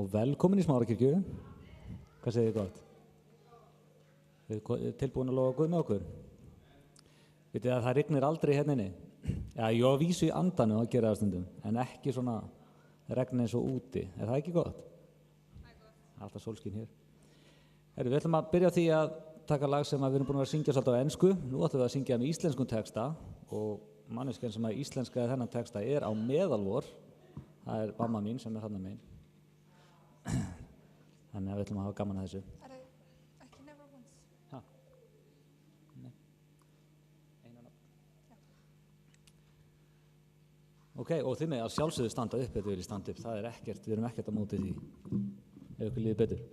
og velkomin í Smárakirkju. Hvað segir þið gott? Þið tilbúin að lofa Guð með okkur? Vitið að það rignir aldrei hérna inni? Já, ég á vísu í andanum að gera það stundum, en ekki svona regn eins og úti. Er það ekki gott? Það er gott. Alltaf sólskín hér. Við ætlum að byrja á því að taka lag sem við erum búin að syngja svolítið á ensku. Nú ætlum við að syngja með íslenskum texta og manneskjan sem að íslenskaði þennan texta er á meðal vor. Það er mamma mín sem er þarna megin. Þannig að við ætlum að hafa gaman að þessu. Ekki never once. Ha? Nei. Einan á. Ok, og þið með að sjálfsögðu standa upp ef þið viljið standa upp. Það er ekkert, við erum ekkert á móti því. Ef ykkur líður betur.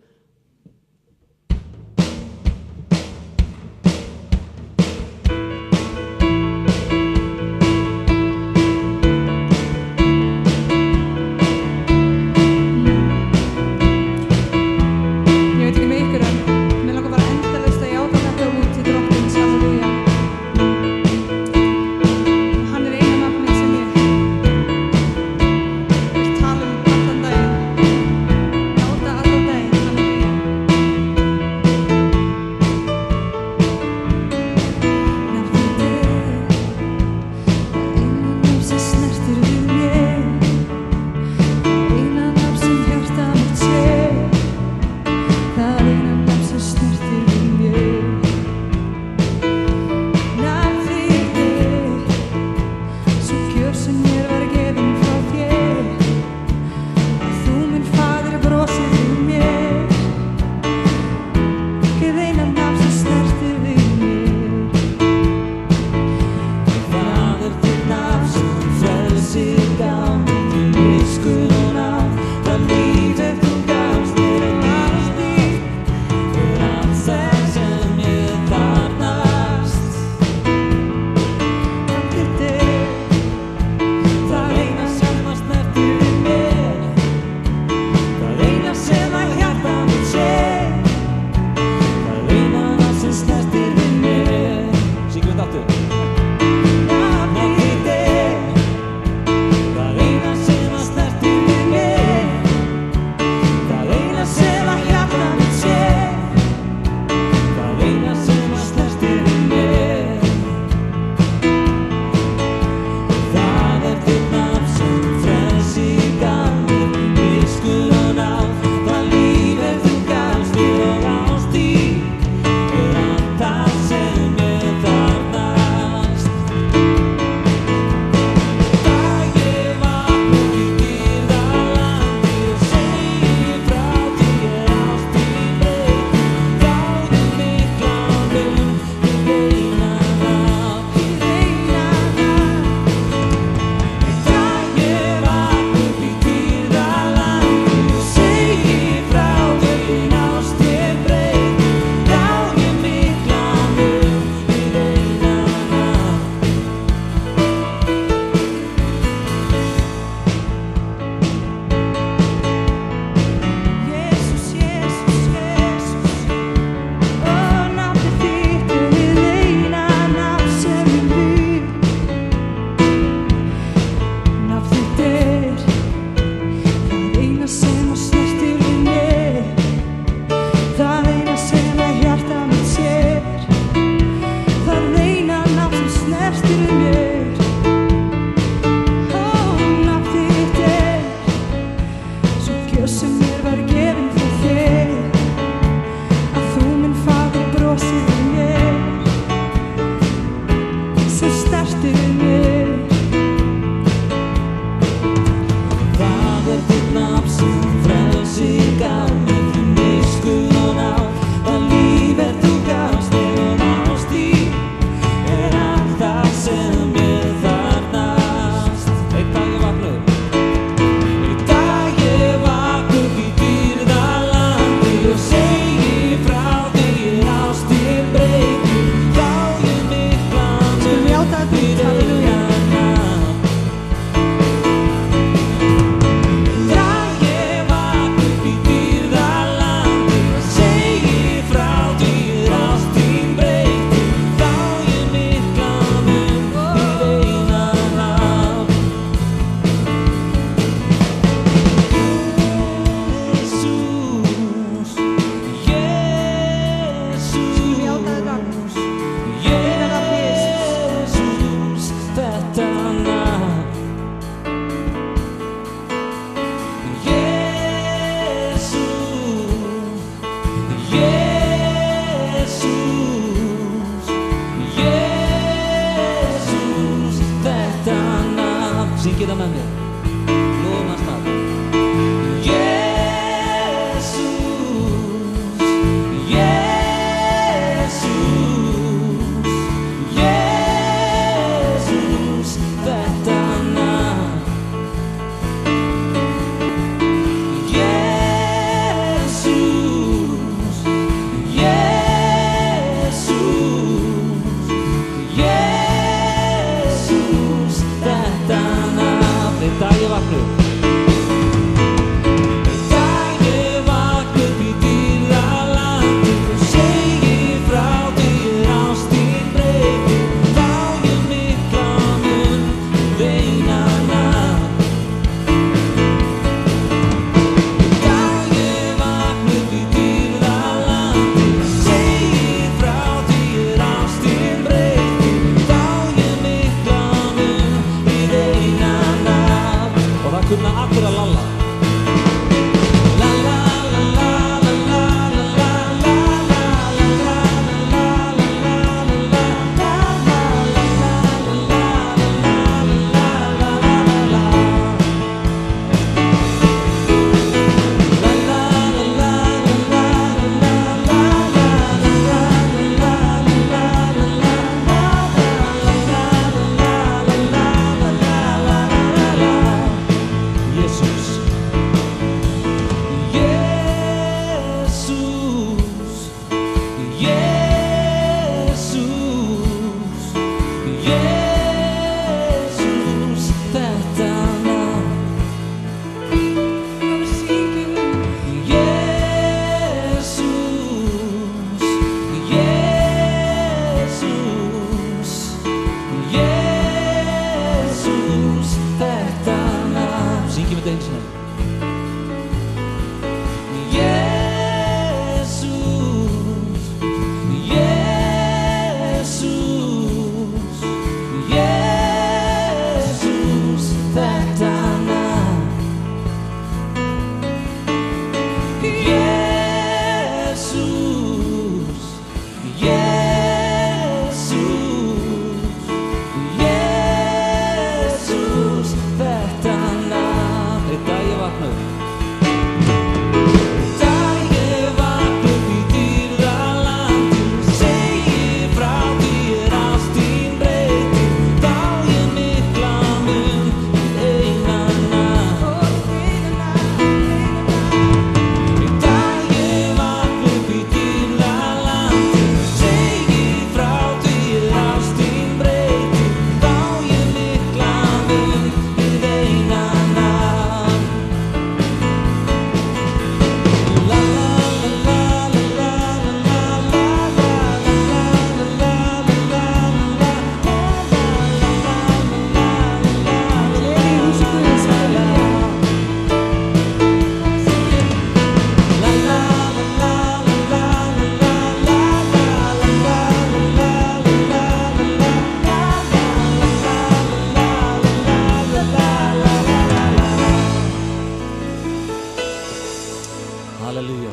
Halleluja.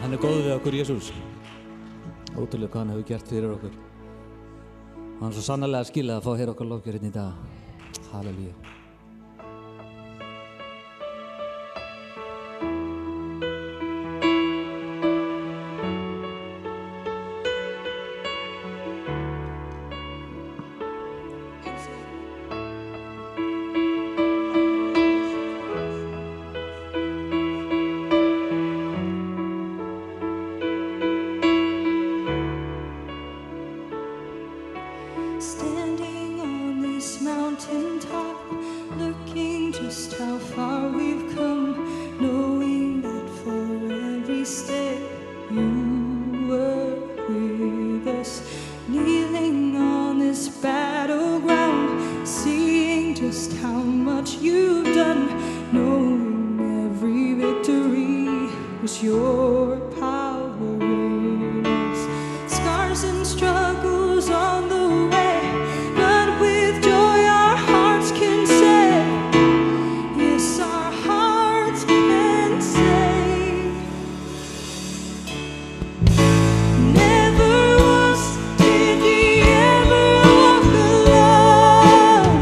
Hann er góð við okkur, Jesús. Ótrúlega hvað hann hefur gert fyrir okkur. Og hann er svo sannarlega skilað að fá að heyra okkar lofgjörn í dag. Halleluja. Standing on this mountain top, looking just how far we've come, knowing that for every step you were with us, kneeling on this battleground, seeing just how much you've done, knowing every victory was your power in us. Scars and struggles on the way, but with joy our hearts can say, yes, our hearts can say, never once did we ever walk alone,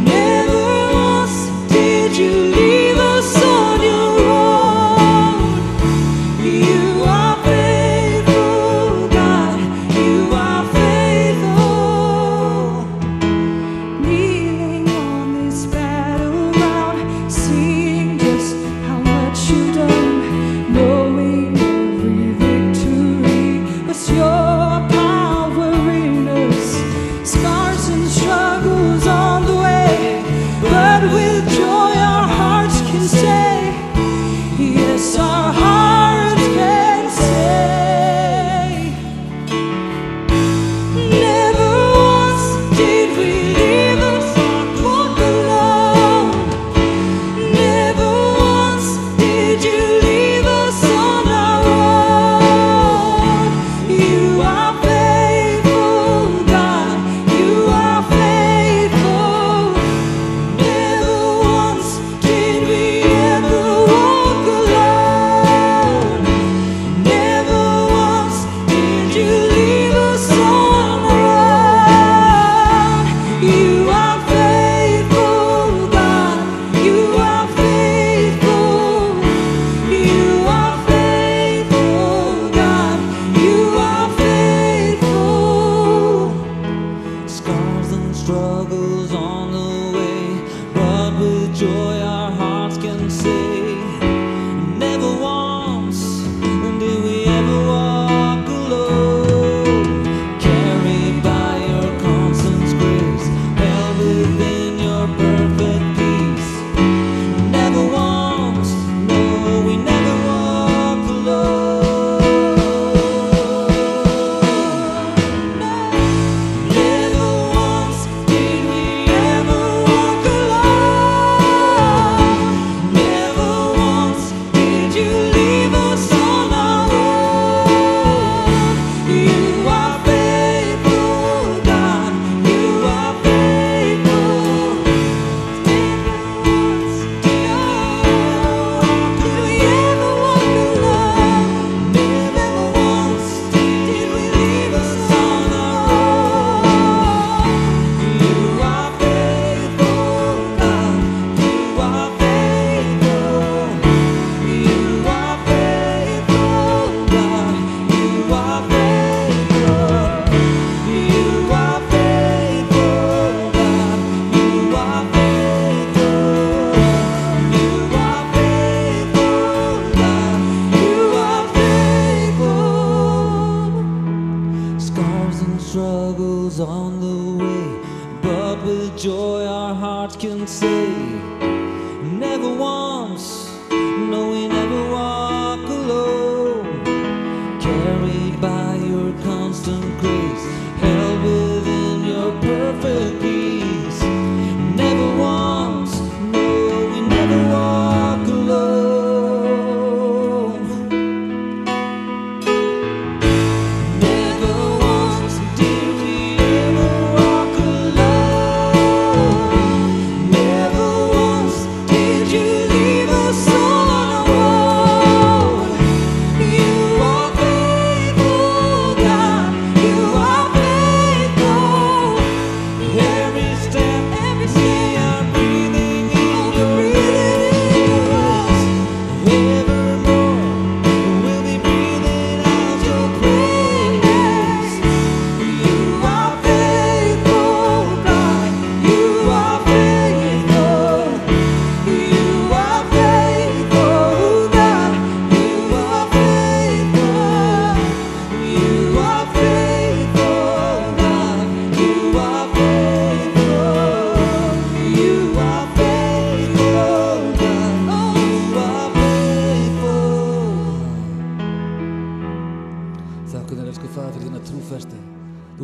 never once did you leave us on your own.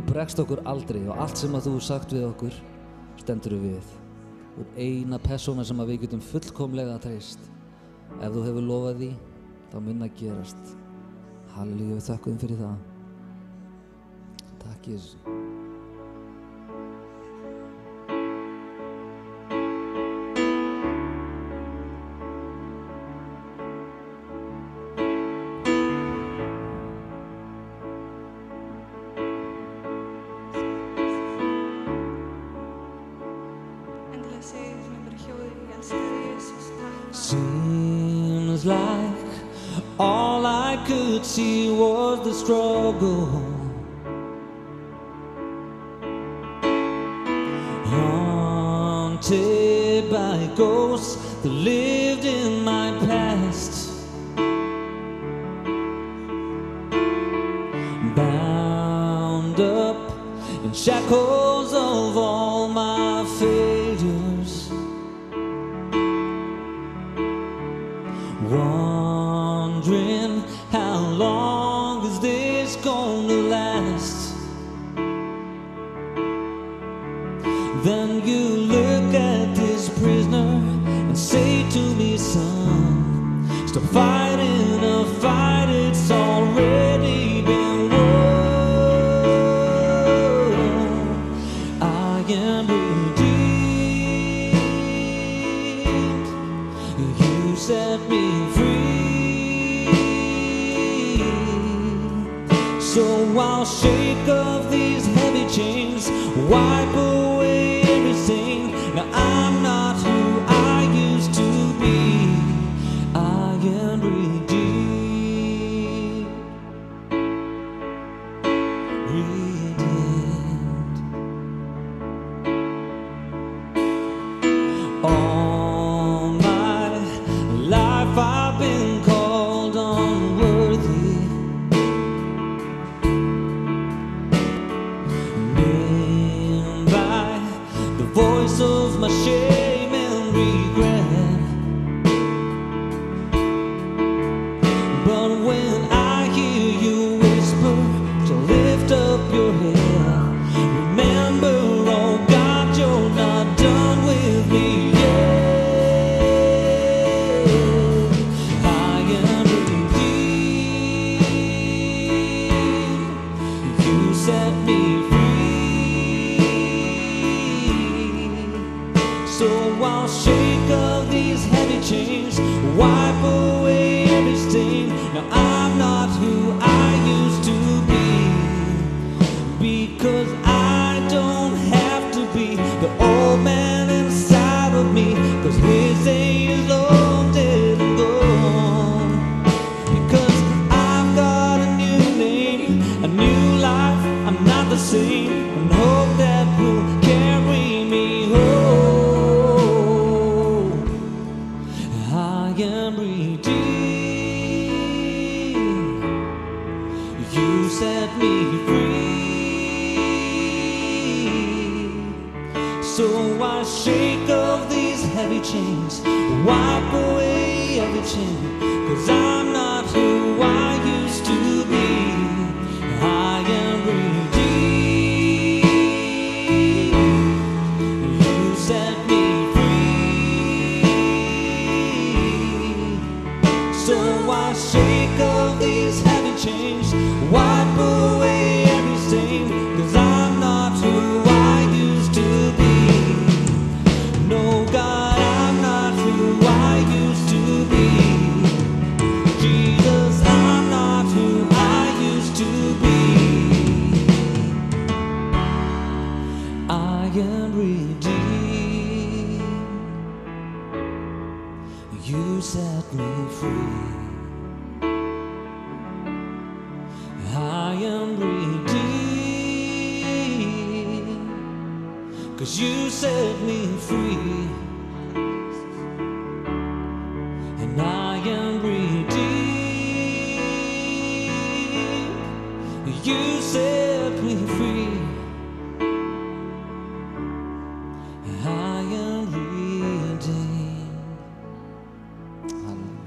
bregst okkur aldrei og allt sem að þú hefur sagt við okkur stendur við. Þú ert eina persóna sem að við getum fullkomlega treyst. Ef þú hefur lofað því, þá mun það gerast. Halleluja, við þökkum fyrir það. Takk Jesus. Endilega segið sem bara hljóðið, ég elska þig Jesus, takk. Seems like all I could see was the struggle. Haunted by ghosts that lived in my past. Bound up in shackles of all my failures. Wondering how long is this gonna last? Then you look at this prisoner and say to me, son, stop fighting a fight, it's already been won. I am redeemed, you set me free. So I'll shake off these heavy chains, wipe away everything. Now I'm not who I used to be. I am redeemed, redeemed. All my life I've been called unworthy, named by the voice of my shame and regret. But when I hear you whisper to lift up your head, remember, oh God, you're not done with me yet. I am redeemed, you set me free. So I'll shake off these heavy chains, wipe away every stain. Now I'm not who I used to be, because I don't have to be the old man inside of me, because his day is long dead and gone. Because I've got a new name, a new life, I'm not the same, and hope that will carry me home. I am redeemed, you set me free. So I shake off these heavy chains, wipe away every chain, 'cause I'm not who I used to be. I am redeemed, you set me free. So I shake off these heavy chains, wipe away every stain, 'cause I'm not who I used to be. No, God, I'm not who I used to be. Jesus, I'm not who I used to be. I am redeemed, you set me free. I am redeemed, 'cause you set me free. And I am redeemed, you set me free. I am redeemed. Halleluja.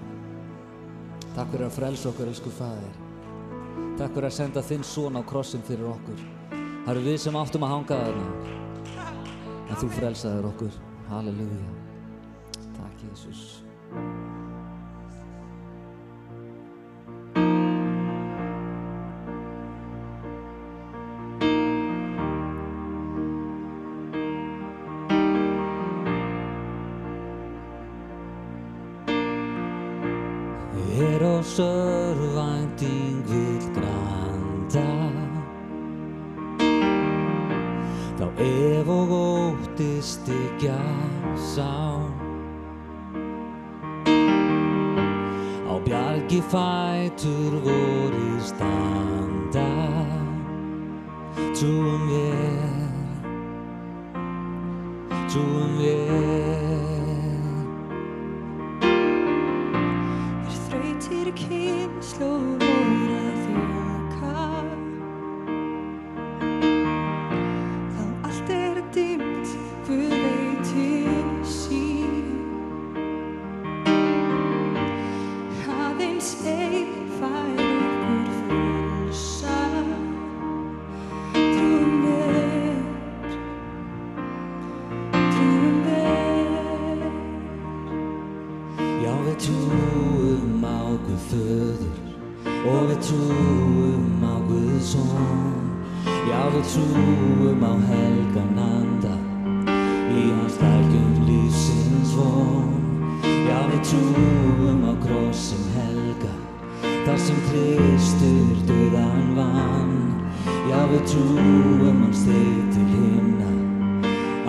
Takk fyrir að frelsa okkur, elsku Faðir. Takk fyrir að senda þinn son á krossin fyrir okkur. Það eru við sem áttum að hanga þarna. En þú frelsaðir okkur. Halleluja. Takk, Jesus. Og sörvænting vill granda þá ef og ótti styggja sá á bjargi fætur vorir standa trúum við Þrautir kynslóð voru að þjaka þá allt dimmt Guð veitir sín aðeins einn fær okkur frelsa trúum við Já, við trúum á Guð Föður og við trúum á Guð Son. Já, við trúum á helgan anda í hans dægjum lífsins von. Já, við trúum á krossinn helga þar sem Kristur dauðann vann. Já, við trúum hann steig til himna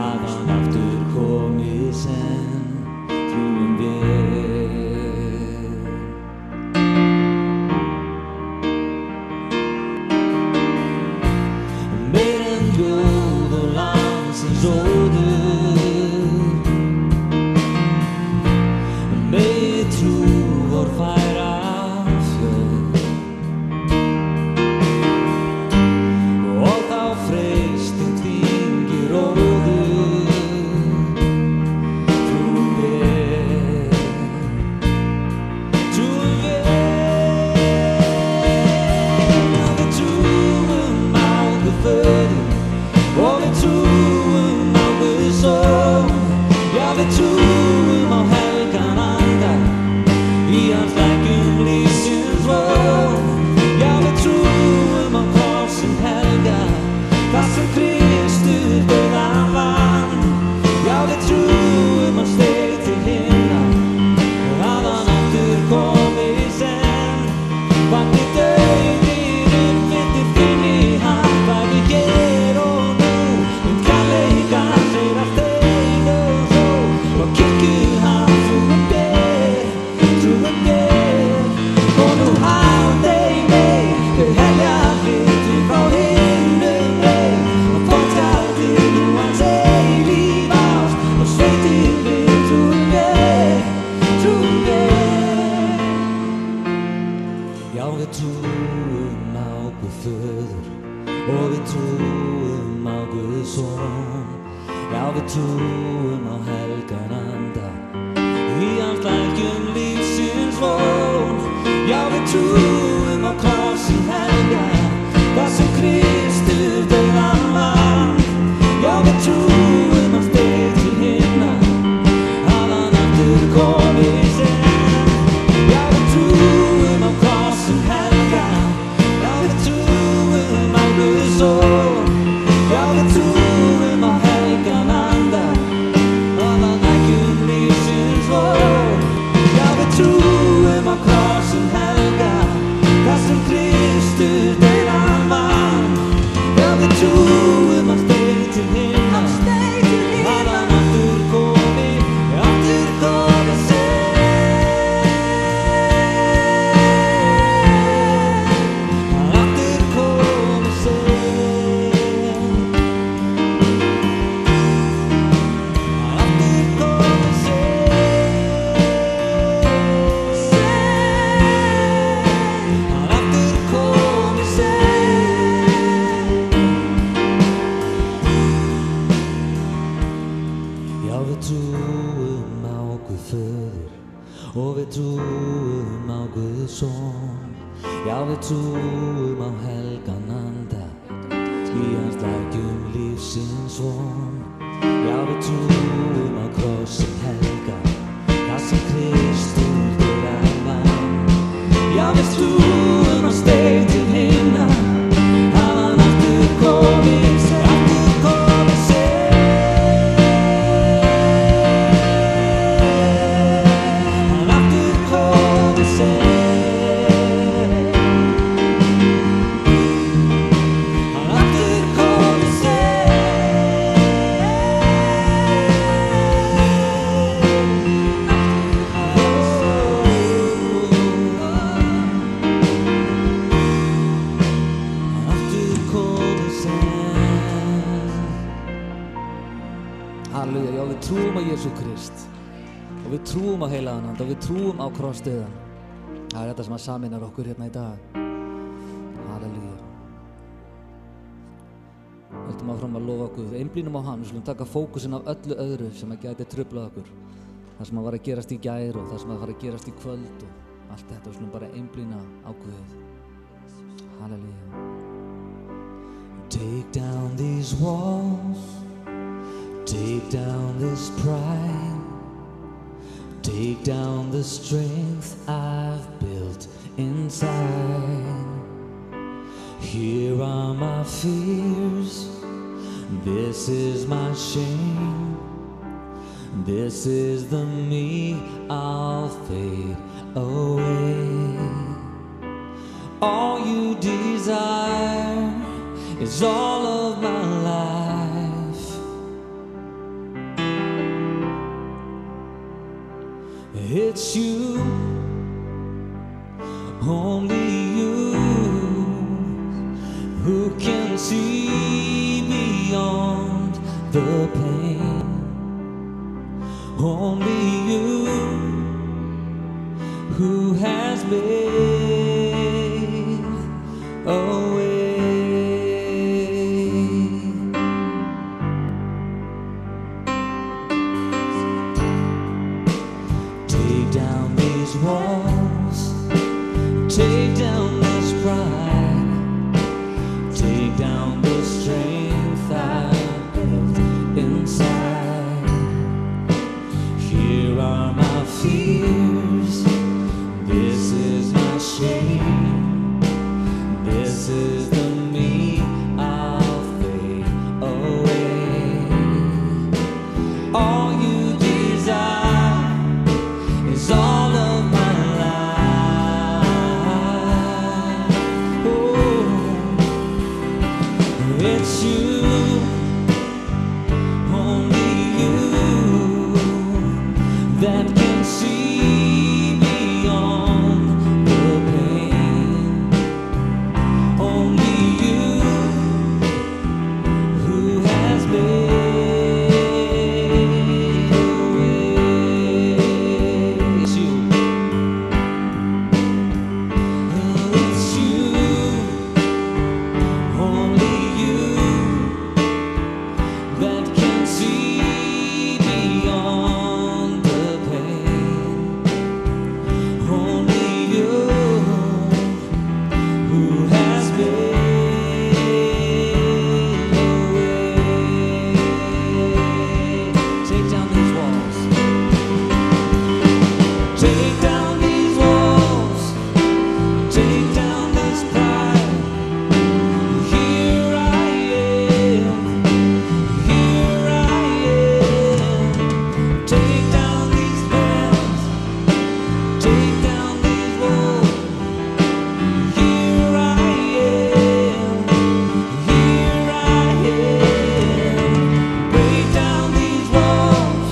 að hann aftur komi senn. Trúum við meir en ljóð og landsins óður megi trú vor færa þjóð og þá freisting þyngir óður trúum við Já, við trúum á Guð Föður og við trúum á Guð Son. Já, við trúum á helgan anda í hans dægjum lífsins von. Já, við trúum á krossinn helga þar sem Kristur dauðann vann. Já, við trúum hann steig til himna að hann aftur komi senn. Vakni dauðinn uppfyllti þín í hann bæði hér og nú kærleika segir að stein og þó og kirkju hans trúum við og nú haldei mig þau helja hluti frá himnum leið og tóktaldi nú hans eilíf ást og sveitir við trúum við Já, við trúum á Guð Föður og við trúum á Guð Son. Já, við trúum á helgan anda í hans dægjum lífsins von. Já, við trúum á krossinn helga þar sem Kristur dauðann vann. Já, við trúum hann steig til himna að hann aftur komi senn. Já, við trúum á krossinn helga. Já, við trúum á Guð Son. Já, við trúum á helgan anda að hann dægjum lífsins von. Já, við trúum á krossinn helga þar sem Kristur dauðann vann. Já, við trúum hann steig til himna að hann aftur komi senn. Og við trúum á Guð Son. Já, við trúum á helgan anda í hans leggjum lífsins von. Já, við trúum á krossinn helga, það sem Kristur fyrir vann. Já, við trúum á steig til himna, hann aftur kominn seint. Halleluja, já, við trúum á Jesú Krist og við trúum á heilagan anda og við trúum á krossdauðann. Það þetta sem sameinar okkur hérna í dag. Halleluja. Höldum áfram að lofa okkur, einblínum á hann, við skulum taka fókusinn af öllu öðru sem að gæti truflað okkur. Það sem að var að gerast í gær og það sem að var að gerast í kvöld og allt þetta, við skulum bara einblína á Guð. Halleluja. Take down these walls, take down this pride, take down the strength I've built inside. Here are my fears, this is my shame, this is the me, I'll fade away. All you desire is all of my life. It's you, only you, who can see beyond the pain. Only you, who has made a way. Walls, take down this pride, take down the strength I built inside. Here are my fears, this is my shame, this is the me, I'll fade away. All you desire is all of my life. Oh, it's you, only you, that can see beyond the pain. Only you, who has made a way. It's you. It's you, only you, that can see beyond the pain. Only you, who has made a way. Take down these walls. Take down these walls. Take down this pride. Here I am. Here I am. Take down these bells. Take down these walls. Here I am. Here I am. Break down these walls.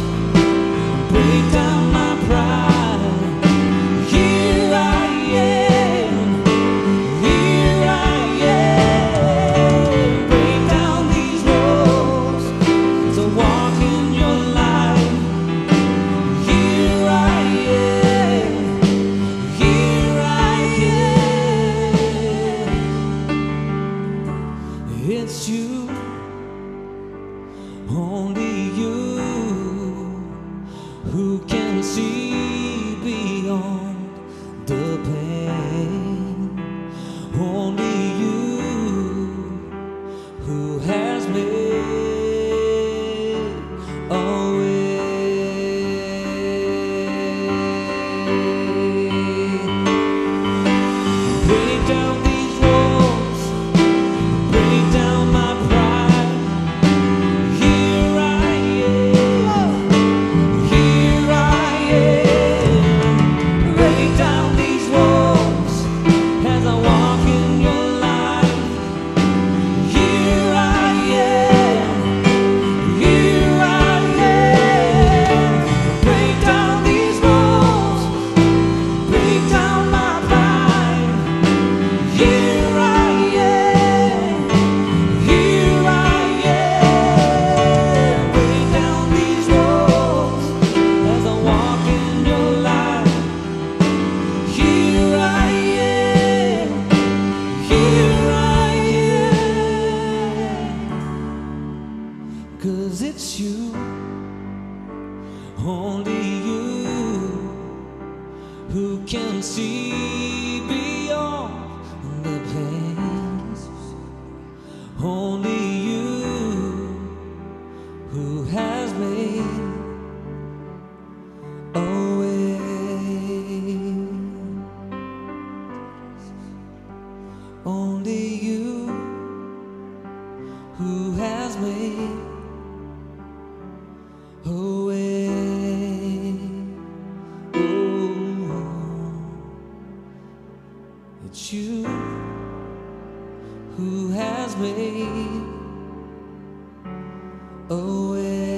Break down my pride. Here I am. Here I am. Break down these walls to walk in your light. Here I am. who can see beyond the pain. Only you who has made a way. Only you who has made a way. It's you who has made a way.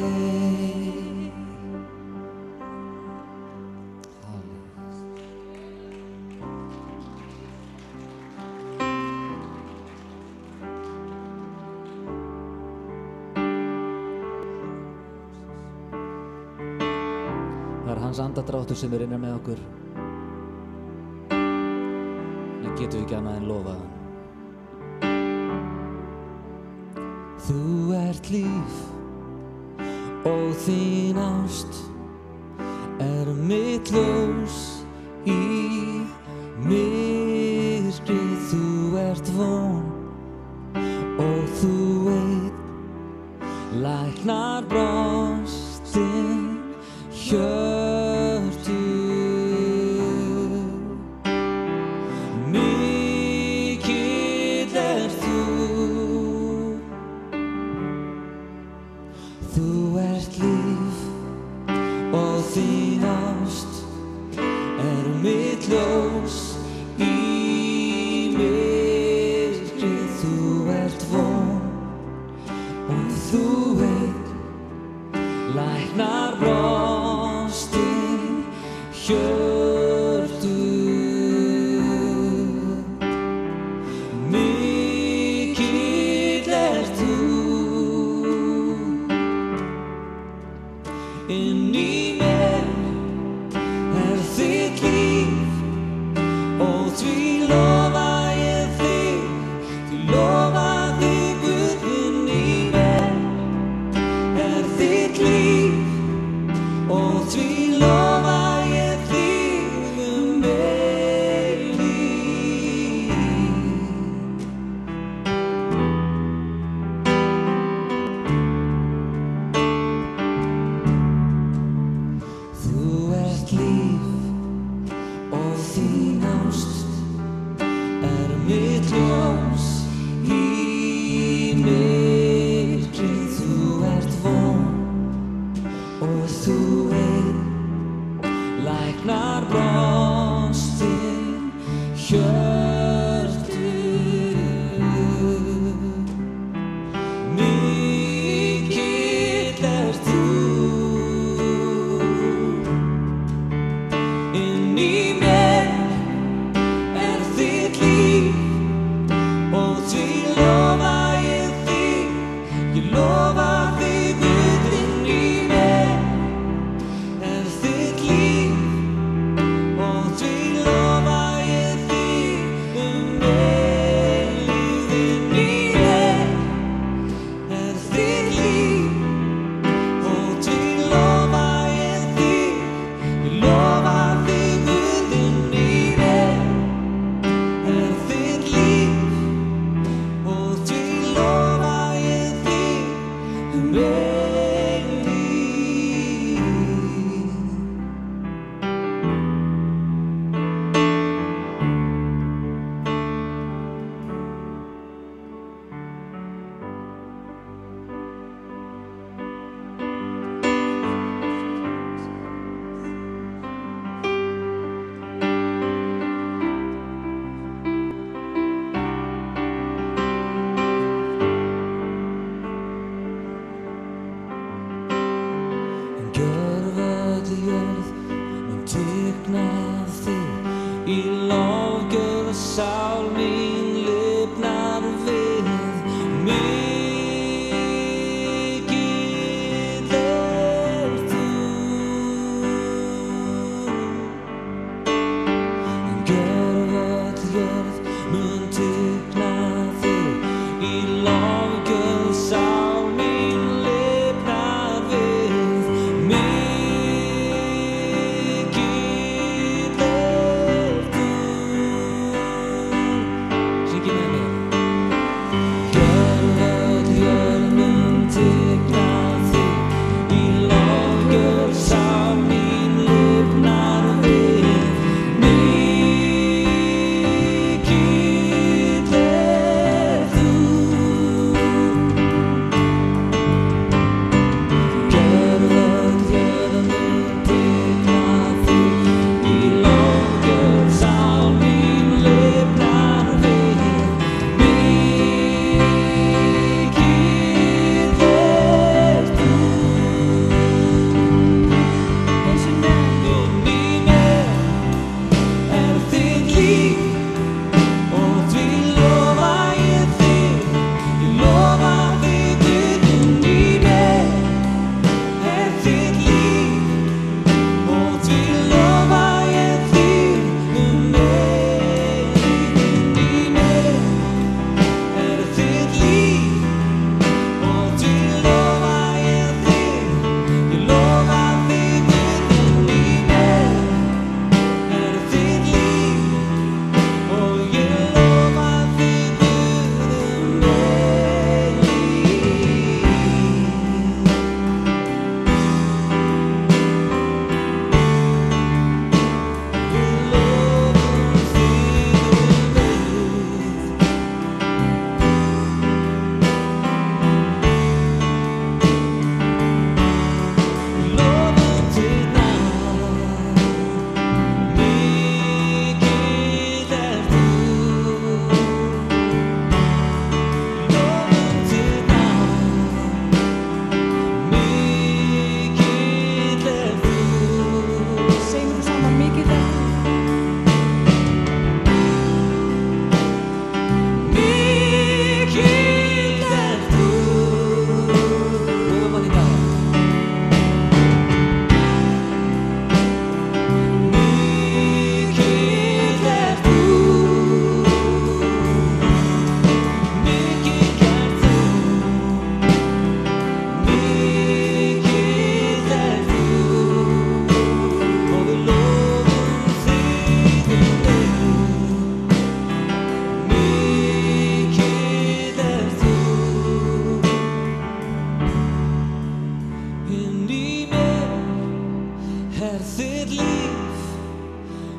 Það hans andadráttur sem innan með okkur. Getum við ekki annað en lofa hann. Þú ert líf og þín ást mitt ljós í myrkrið. Þú ert von og þú veit, læknar brostin hjörtu. Þín ást mitt ljós í myrkrið. Þú ert von og þú veit, læknar brostin hjörtu. Mikill ert þú inn í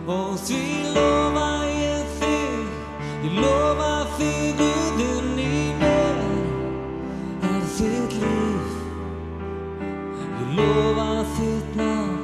og því lofa ég lofa þig Guðun í mér er þitt líf, ég lofa þitt nafn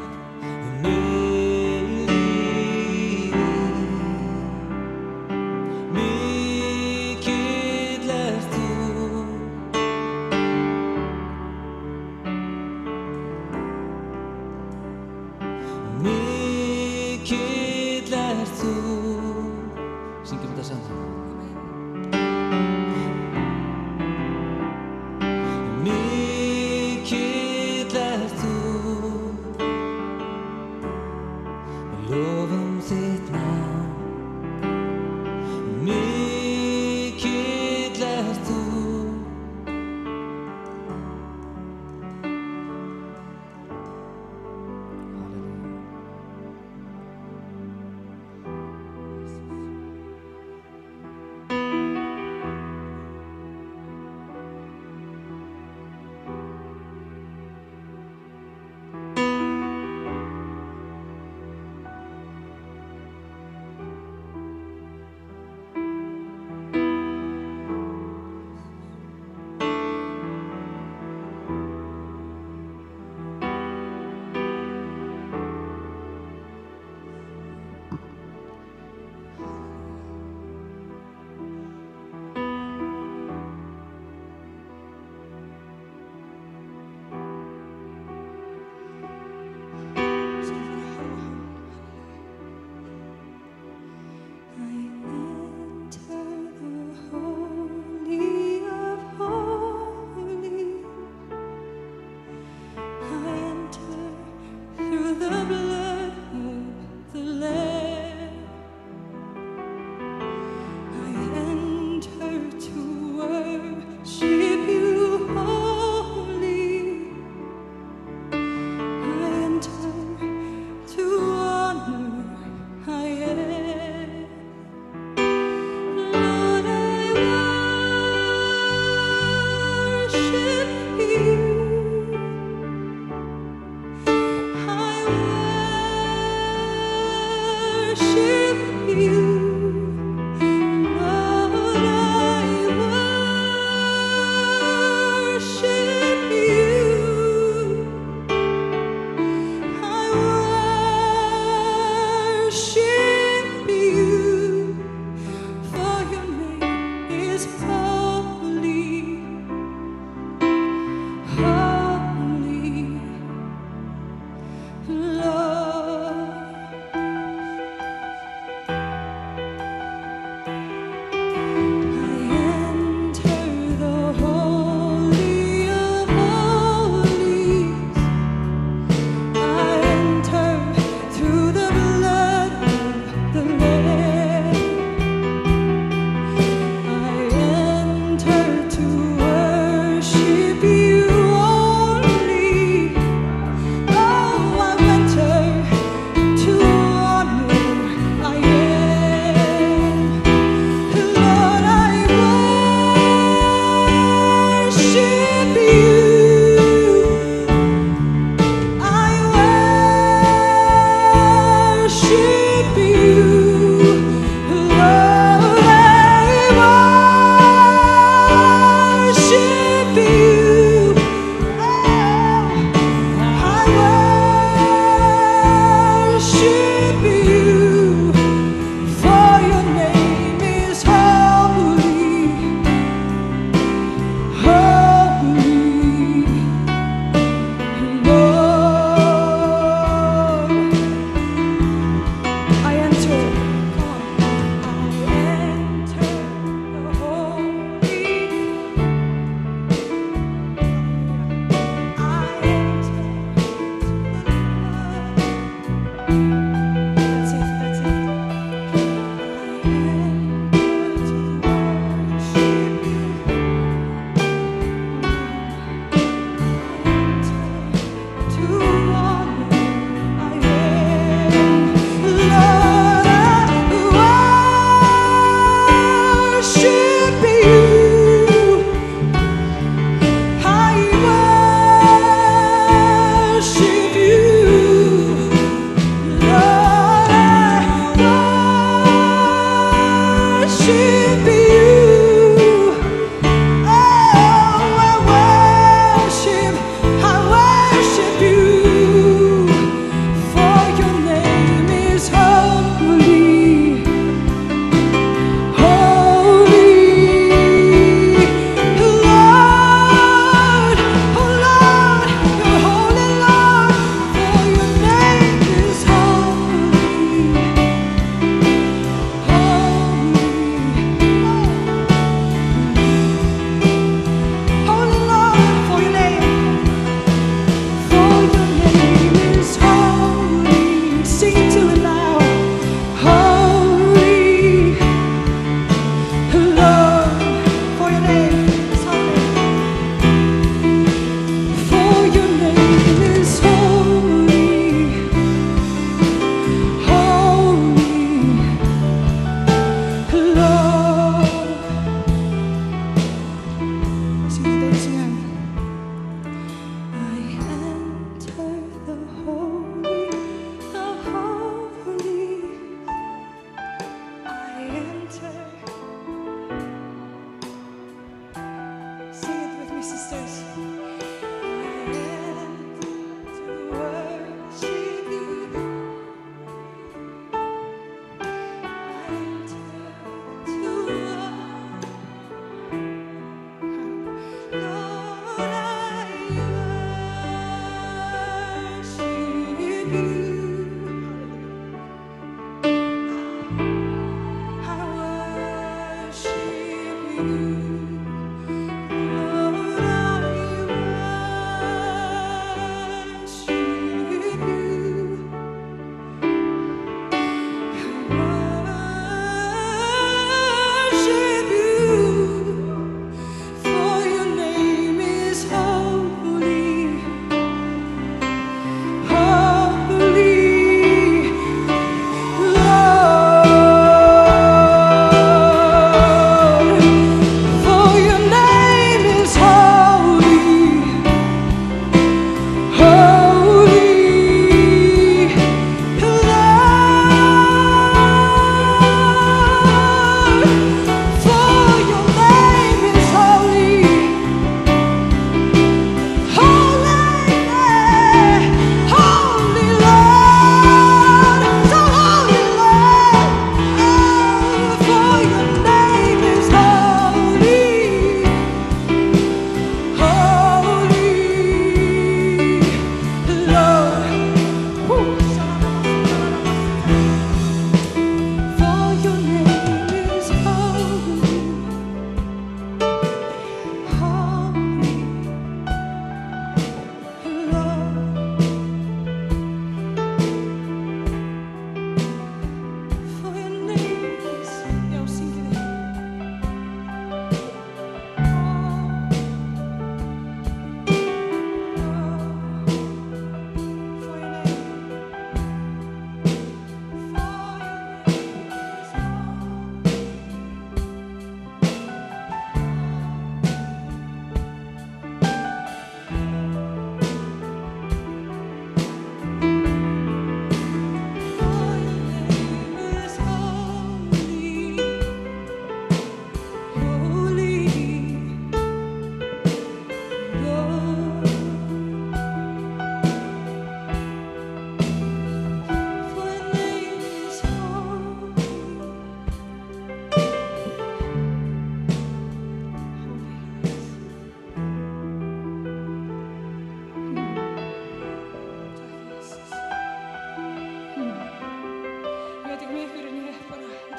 veit ekki mig fyrir en ég vil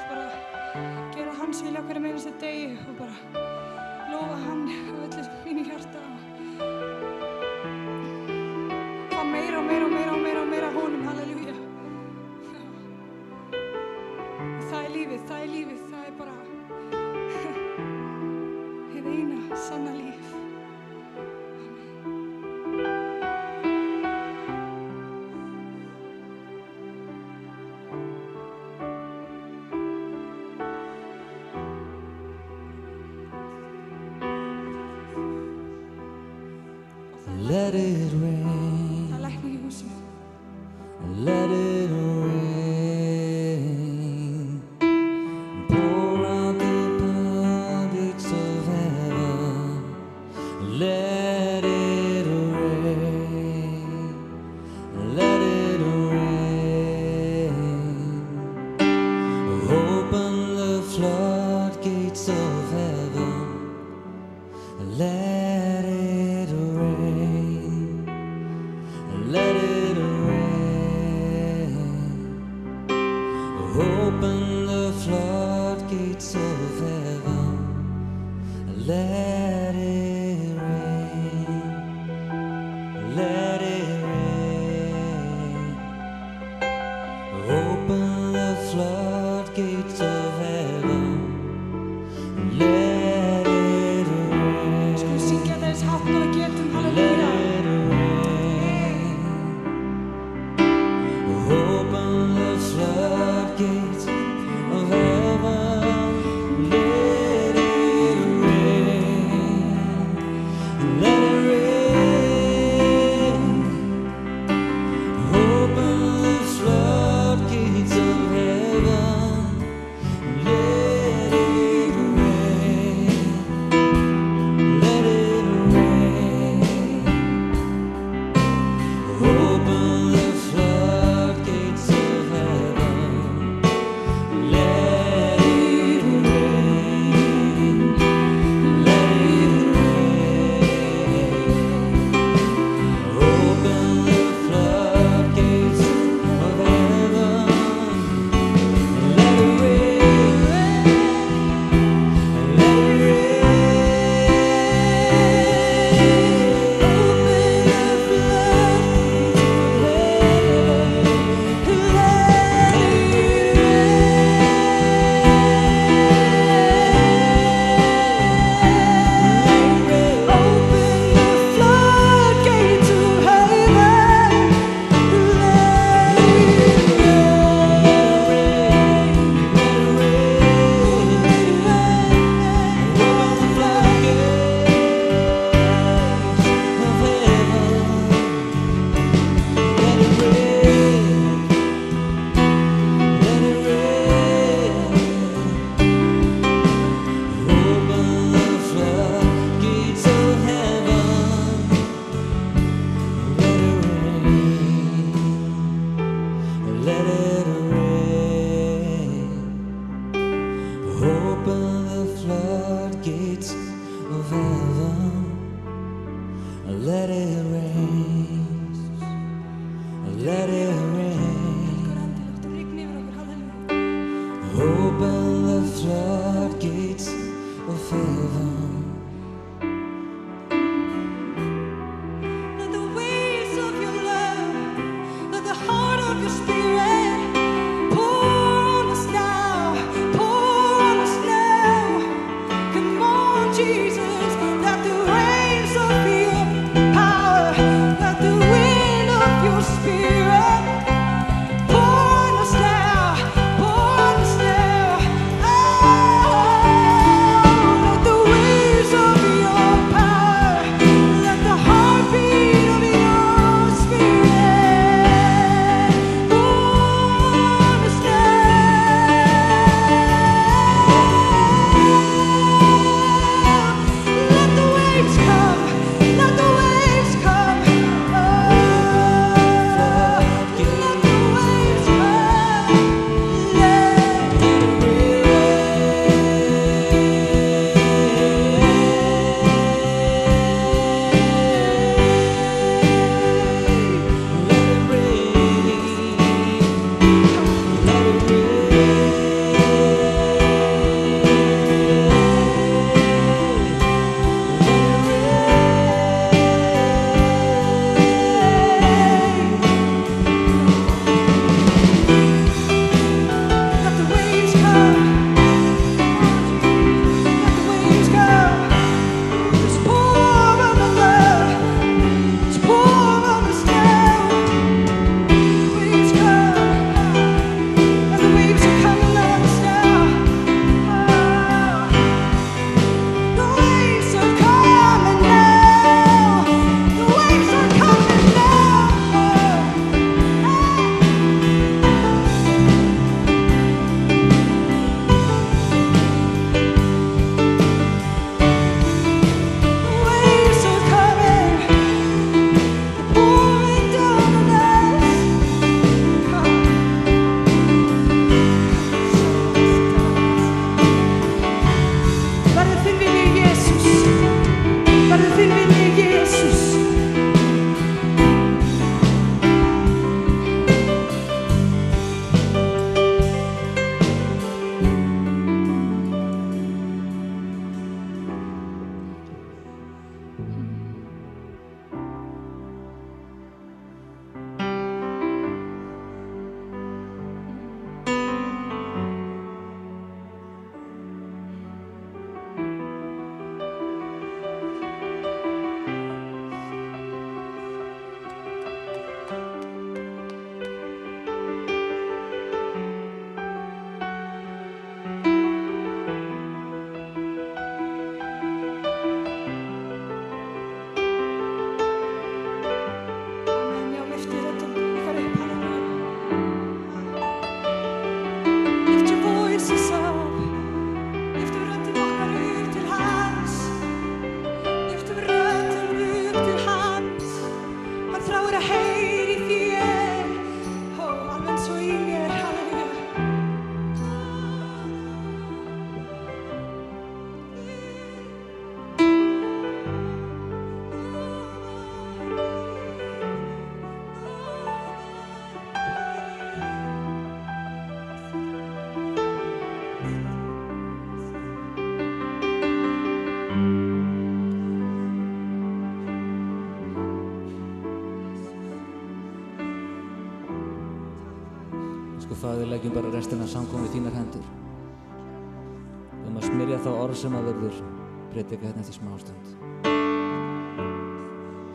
bara gera hans vilja hverjum einasta degi og bara lofa hann af öllu mínu hjarta og fá meira og meira og meira og meira og meira af honum, halleluja. Það er lífið, það er lífið, það er bara hið eina sanna líf. Let it rain. Það er lækning í húsinu. Let it rain. Pour out the buckets of heaven. Let it rain. Let it rain. Open the floodgates of heaven. Let it rain. Let it rain. Open the floodgates of heaven. Let it rain. Let it rain. Open the floodgates of heaven. Let it rain. Skulum syngja þetta eins hátt og við getum, Let halleluja. it rain. Open the floodgates of heaven. Let it rain. Let it rain. Open the floodgates of heaven. Let it rain. Let it rain. Open the floodgates of heaven. Let it rain. Let it rain. Open the floodgates of heaven. Let it rain. Let it Let it rain. Let it rain. Ykkur andi, láttu rigna yfir okkur, halleluja. Open the floodgates of heaven. Let the waves of your love, let the heart of your spirit pour on us now, pour on us now. Come on, Jesus, let the waves of your power, let the wind of your spirit pour on us now, pour on us now. Oh, let the wind Faðir, leggjum bara restina af samkomu í þínar hendur. Að smyrja þá orð sem að verður predika hérna eftir smástund.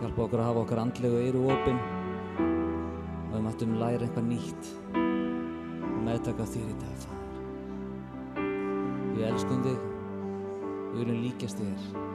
Hjálpa okkur að hafa okkar andlegu eyru opin og við mættum læra eitthvað nýtt og meðtaka þér í dag, Faðir. Við elskum þig, við viljum líkjast þér.